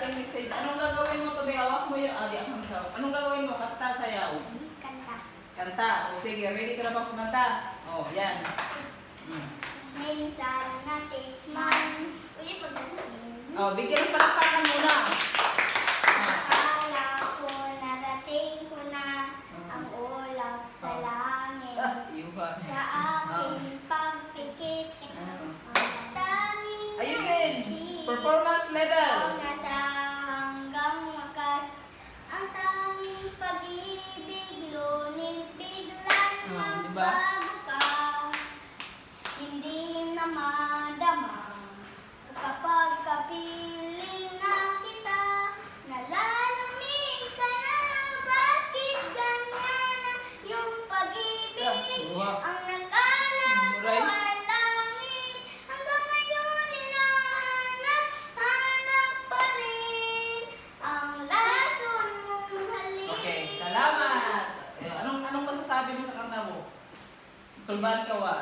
ating stage. Anong gagawin mo today? Hawak mo yung Anong gagawin mo? Kanta, sayaw. Kanta. Kanta. O sige, ready ka na ba kumanta? O, yan. Minsan natikman. Uy, O, bigyan ng palakpakan muna. akala ko narating ko na ang ulap sa langit. Yuha. Sa aking pagpikit, ang tanging Ayusin! Performance level! ang nasa hanggang wakas. Ang tanging pag-ibig, ngunit biglang Diba? magbago ka. Hindi na madama kapag kapiling na kita. Nalalamig ka na, bakit ganyan na yung pag-ibig? Wow. Ang nag-alala ko Right. ay langit. Hanggang ngayon hinahanap, hanap pa rin ang lason mong halik. Okay, salamat! Anong masasabi mo sa kanta mo? Tulban ka wa?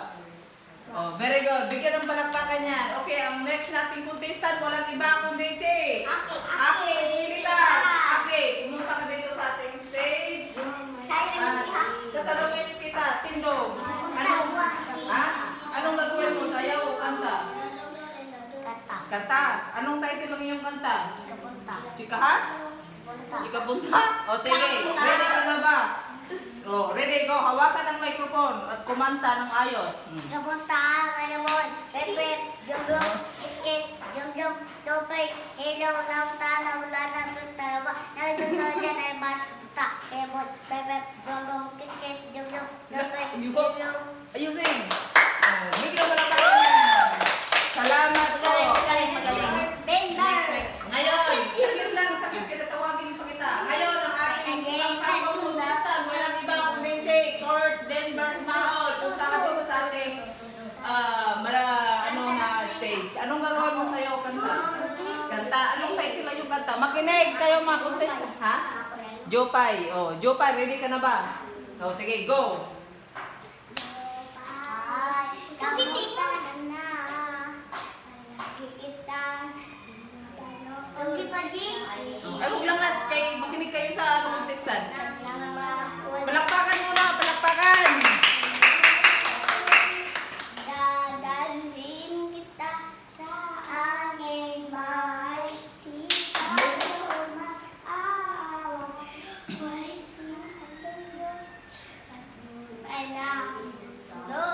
Oh, very good. Bigyan ng palakpakan yan. Okay, ang next nating contestant, walang iba kundi si Aki Milita. Aki, pumunta ka dito sa ating stage. At tatanungin kita, Tindog. Anong gagawin mo? Sayaw o kanta? Kanta. Anong title ng iyong kanta? Chika ha? Chika punta? O sige, ready ka na ba? O, ready, go. Hawakan ng microphone at kumanta ng ayos. Kapunta ka naman, pepet, jum-jum, skate, jum-jum, super, hello, tanaw, wala na talaga. Nalito sa dyan ay bas, kapunta, pepet, pepet, jum-jum, skate, jum-jum, super, hello. Ayusin. Oh, bigyan mo lang tayo yan. Salamat po. Bender. Ngayon, yun lang, sakit kita, tawagin pa kita. Ngayon, ang ating pagkakapang contestant, walang iba kundi si Court Denver Maol. Punta ka dito sa ating stage. Anong gagawin mo sa'yo, kanta? Kanta. Anong title na yung kanta? Makinig kayo mga contestant, ha? Jopay. Oh, Jopay, ready ka na ba? Oh, sige, go. Ay, huwag lang as kay makinig kayo sa contestant. Palakpakan muna, palakpakan. Dadalhin kita sa aming bahay. Di tayo maawa. Buhay tayo sa tunay na mundo.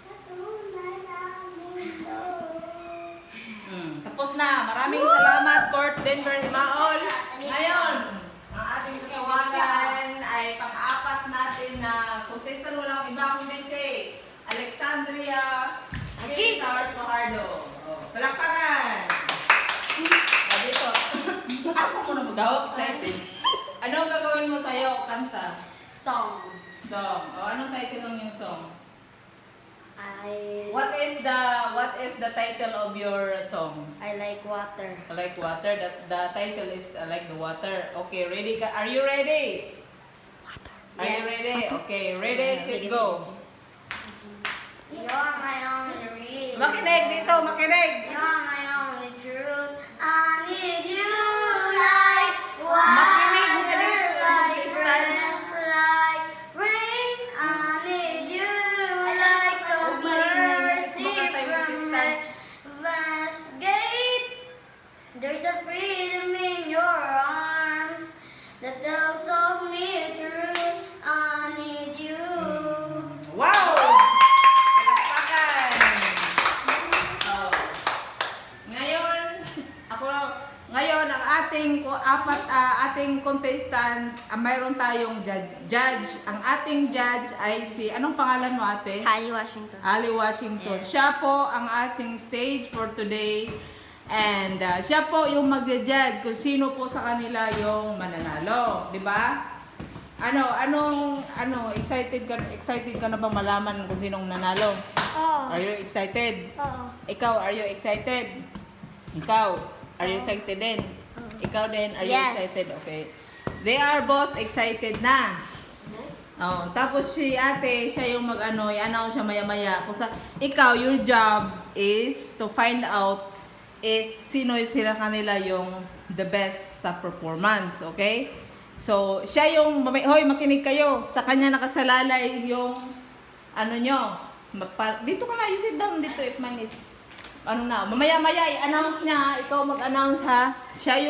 Sa tunay na mundo. Tapos na. Maraming salamat, Court Denver Himaol. Ngayon, ang ating katawagan ay pang-apat natin na contestant, walang iba kundi si Alexandria Guitar Fajardo. Oh, palakpakan! Dito. Ako muna mag-hawak, excited. Anong gagawin mo sa'yo, kanta? Song. Song. O, anong title ng yung song? I What is the title of your song? like water. I like water. The title is I like the water. Okay, ready ka? Are you ready? Are you Yes. ready? Okay, ready, set, go. You're my only real. Makinig dito, makinig. You're my only truth. I need you like Makinig ka water, dito, like contestant. breath, like rain. I need you like a mercy Makantay, from contestant. heaven's gate. There's a freedom in your arms that tells of me truth. I need you. Wow! Palakpakan! Oh. Ngayon ang ating contestant, mayroon tayong judge. Ang ating judge ay si, anong pangalan mo ate? Ali Washington. Ali Washington. Yes. Siya po ang ating stage for today. And siya po yung magja-judge kung sino po sa kanila yung mananalo, 'di ba? Excited ka na bang malaman kung sinong nanalo? Oo. Are you excited? Oo. Ikaw, are you excited? Ikaw, are you excited din? Ikaw din, are you Yes. excited? Okay. They are both excited na. Oh, tapos si ate, siya yung i-announce siya maya-maya. Ikaw, your job is to find out is sino sila kanila yung the best sa performance, okay? So, siya yung, hoy, makinig kayo, sa kanya nakasalalay yung, ano nyo, dito ka na, you sit down dito, if minute. Ano na, mamaya-maya, i-announce niya ha, ikaw mag-announce ha, siya yung